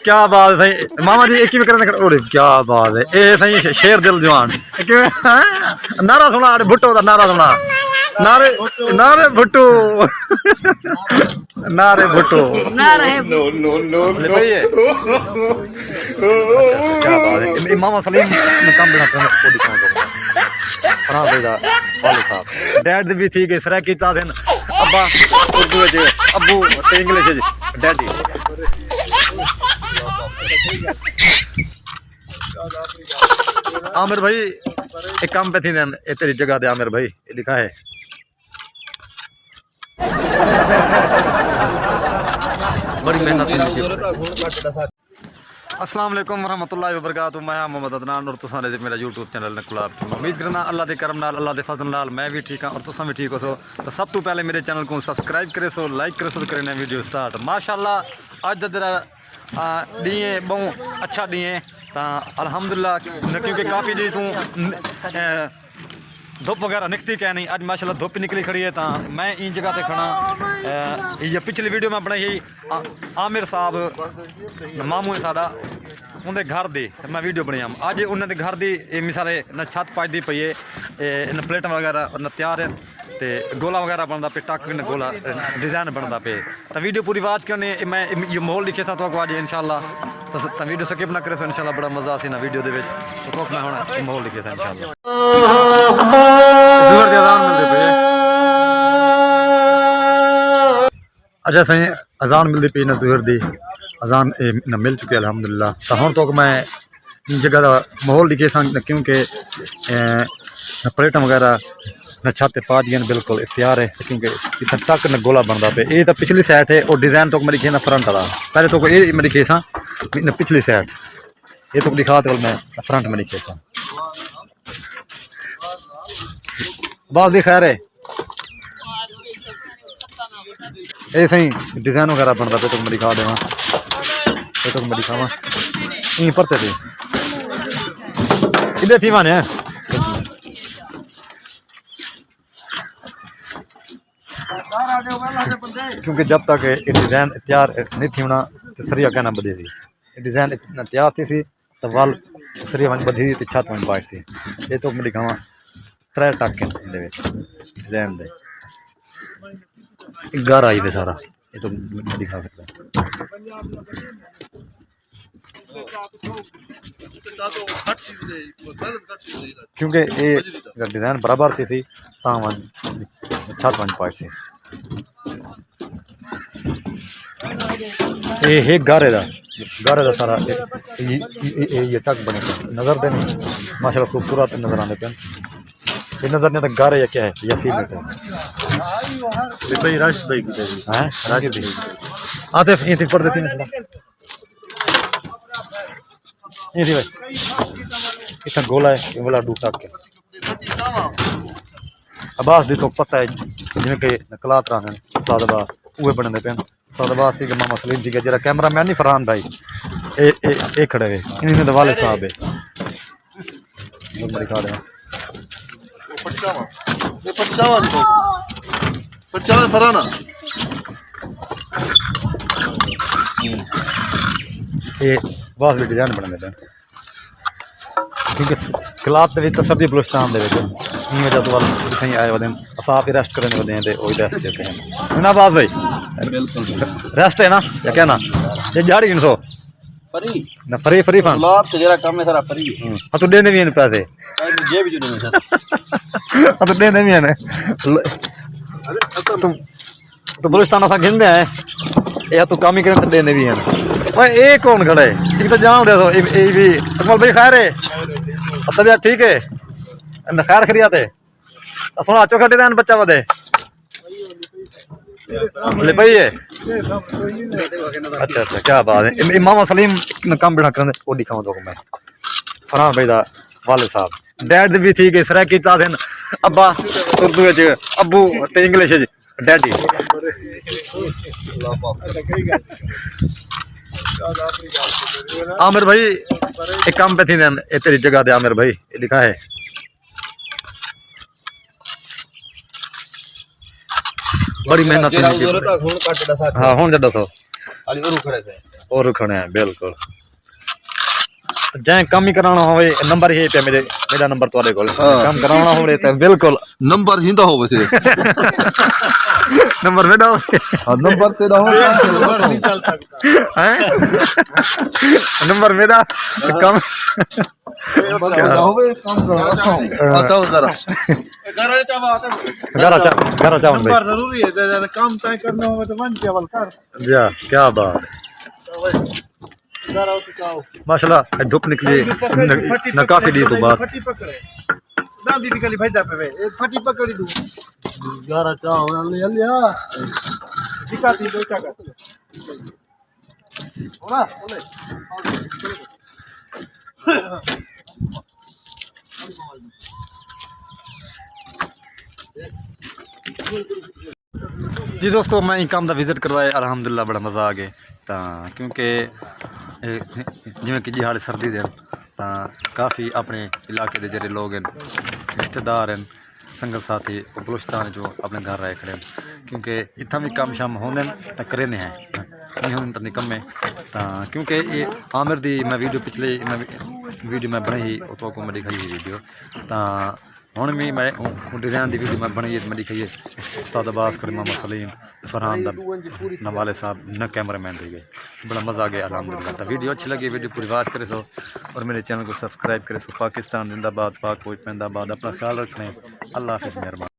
क्या बात है मामा जी एक ही में करने ओरे क्या बात है ए सही शेर दिल जवान नारा सुना भुट्टो का नारा सुना नारे नारे भुट्टो नारे भुट्टो नो नो नो क्या बात है मामा सलीम ने काम बना कर को दिखाऊंगा फराज भाई दा वाले साहब डैड भी थी के सरा कीता देन अब्बा उर्दू च अब्बू ते इंग्लिश च डैडी आमिर भाई एक काम पे थी देन ए तेरी जगह दे आमिर भाई ये लिखा है बड़ी मेहनत अस्सलाम वालेकुम रहमतुल्लाहि व बरकातहू मैं मोहम्मद अदनान और तुसां ने मेरा यूट्यूब चैनल ने खुला उम्मीद करना अल्लाह के करम नाल अल्लाह के फजल नाल मैं भी ठीक हाँ और तुसां भी ठीक हो सो तो सब तो पहले मेरे चैनल को सब्सक्राइब करे सो लाइक करे सो करे वीडियो स्टार्ट माशाअल्लाह अज तेरा डी बहु अच्छा डी तो अल्हम्दुलिल्लाह क्योंकि काफ़ी जी तू धुप वगैरह निकती क्या नहीं अज माशाल्लाह धुप निकली खड़ी है तो मैं इन जगह पे खड़ा ये पिछली वीडियो में बनाई आमिर साहब मामू है साड़ा उनके घर दी मैं वीडियो बनाई अज उन्होंने घर की मिसाले न छत पजती पई है इन प्लेट वगैरह न तैयार है तो गोला वगैरह बनता पे टक न गोला डिज़ाइन बनता पे तो वीडियो पूरी वाच करने मैं ये माहौल लिखे था तो आज इंशाल्लाह तो वीडियो स्किप ना करे सो इंशाल्लाह बड़ा मजा आसी ना वीडियो दे तो मैं हुण माहौल लिखे था इंशाल्लाह ज़ोर दी अज़ान मिलदी पई अच्छा सही अज़ान मिलदी पई ना ज़ोर दी अज़ान मिल चुकी है अल्हम्दुलिल्लाह तो हुण तक मैं जगह का माहौल लिखे था क्योंकि प्लेट वगैरह न छत पा दिया बिल्कुल तैयार है क्योंकि इतना टक न गोला बनता पे ये तो पिछली साइड है और डिज़ाइन तो मेरी खेसा फ्रंट वाला पहले तो ये मेरी खेसा पिछली साइड ये तो दिखा तो मैं फ्रंट मेरी खेसा बात भी खैर है ये सही डिज़ाइन वगैरह बनता पे तो मैं दिखा देवा ये तो मैं दिखावा यहीं पढ़ते थे इधर थी माने क्योंकि जब तक ये डिज़ाइन तैयार नहीं थी होना तो सरिया कहना बधी थी डिज़ाइन इतना तैयार थी तो वाल सरिया वन बधी थी तो छत वन पाट सी ये तो मैं दिखावा 3 टाके डिज़ाइन दे घर आई पे सारा ये तो मैं दिखा सकता क्योंकि ये डिज़ाइन बराबर थी वन छत वन पाट सी ये गारे का सारा ये टक बने नज़र देने माशाल्लाह खूबसूरत नज़र आने पे ये नज़र नहीं तो गारे या क्या है या सीमेंट है भाई राशिद भाई की हैं राशिद भाई आते ये ठीक पड़ देती है ये थी भाई इतना गोला है ये वाला डू टक के अब्बास दी तो पता है जिनके कलात रहा सादबाज उहे बनते पे सादबाज थी मामा सलीम जी जरा कैमरा मैन नहीं फरहान भाई ए खड़े हुए इन्हीं ने वाले साहब है दिखा रहे ये वास भी डिजाइन बने पे क्योंकि कलात के सर्दी बलूचिस्तान के वजह तो कहीं आए वाले आप ही रेस्ट करने वाले हैं वही रेस्ट देते हैं ना बात भाई रेस्ट है ना या क्या ना ये झाड़ी 300 फ्री ना फ्री फ्री फन लाभ तेरा काम है सारा फ्री हां तो देने भी हैं पैसे जे भी जो हां तो देने भी हैं तो बलूचिस्तान सा गिनदे हैं या तो काम ही करते देने भी हैं ओए ये कौन खड़ा है एक तो जान दे दो ये भी अकमल भाई खैर है तबीयत ठीक है न खैर खरियात है सोना चोखा डिजाइन बच्चा बदे ले पाई है अच्छा अच्छा क्या बात है मामा सलीम ने काम बिठा कर वो दिखाऊं तो मैं फरहान भाई दा वाले साहब डैड भी थी के सरा कीता देन अब्बा उर्दू च अब्बू ते इंग्लिश च डैडी आमिर भाई एक काम पे थी देन ए तेरी जगह दे आमिर भाई ये लिखा है बड़ी मेहनत हाँ हूँ जरा सो और रखने हैं बिल्कुल जै काम ही कराना हो नंबर ही पे मेरा नंबर तुम्हारे को काम कराना हो तो बिल्कुल नंबर हिंदा हो वैसे नंबर मेरा हो नंबर तेरा हो नहीं चल सकता हैं नंबर मेरा काम नंबर तेरा होवे काम करो अच्छा जरा घर चावन भाई नंबर जरूरी है काम तय करना होगा तो मन केवल कर जा क्या बात माशाल्लाह धूप निकली न काफी दी तो बात फटी पकड़े ना दीदी कली फायदा पे एक फटी पकड़ी दू गारा चाहो ले लिया दिखाती दो क्या कर होना जी दोस्तों मैं काम का विजिट करवाया अलहमदुलिल्लाह बड़ा मज़ा आ गया क्योंकि जिमें कि जी हाल सर्दी दिन काफ़ी अपने इलाके के जेरे लोग हैं रिश्तेदार हैं संगत साथी बलूचिस्तान जो अपने घर रहे खड़े क्योंकि इतना भी कम शाम होंगे तो करे नहीं है नहीं होने तो निकम्मे क्योंकि ये आमिर दी मैं वीडियो पिछले वीडियो मैं बनाई तो को मैं दिखाई वीडियो हुण भी मैं डिज़ाइन की वीडियो मैं बनाई मैं दिखाई उस्ताद अब्बास करीम मोहम्मद सलीम फरहान नवाले साहब न कैमरामैन दे गए बड़ा मज़ा आ गया अलहमदुलिल्लाह तो वीडियो अच्छी लगी वीडियो पूरी वाच करे सो और मेरे चैनल को सब्सक्राइब करे सो पाकिस्तान जिंदाबाद पाक फौज पैंदाबाद अपना ख्याल रखने अल्लाह हाफिज़ मेहरबान।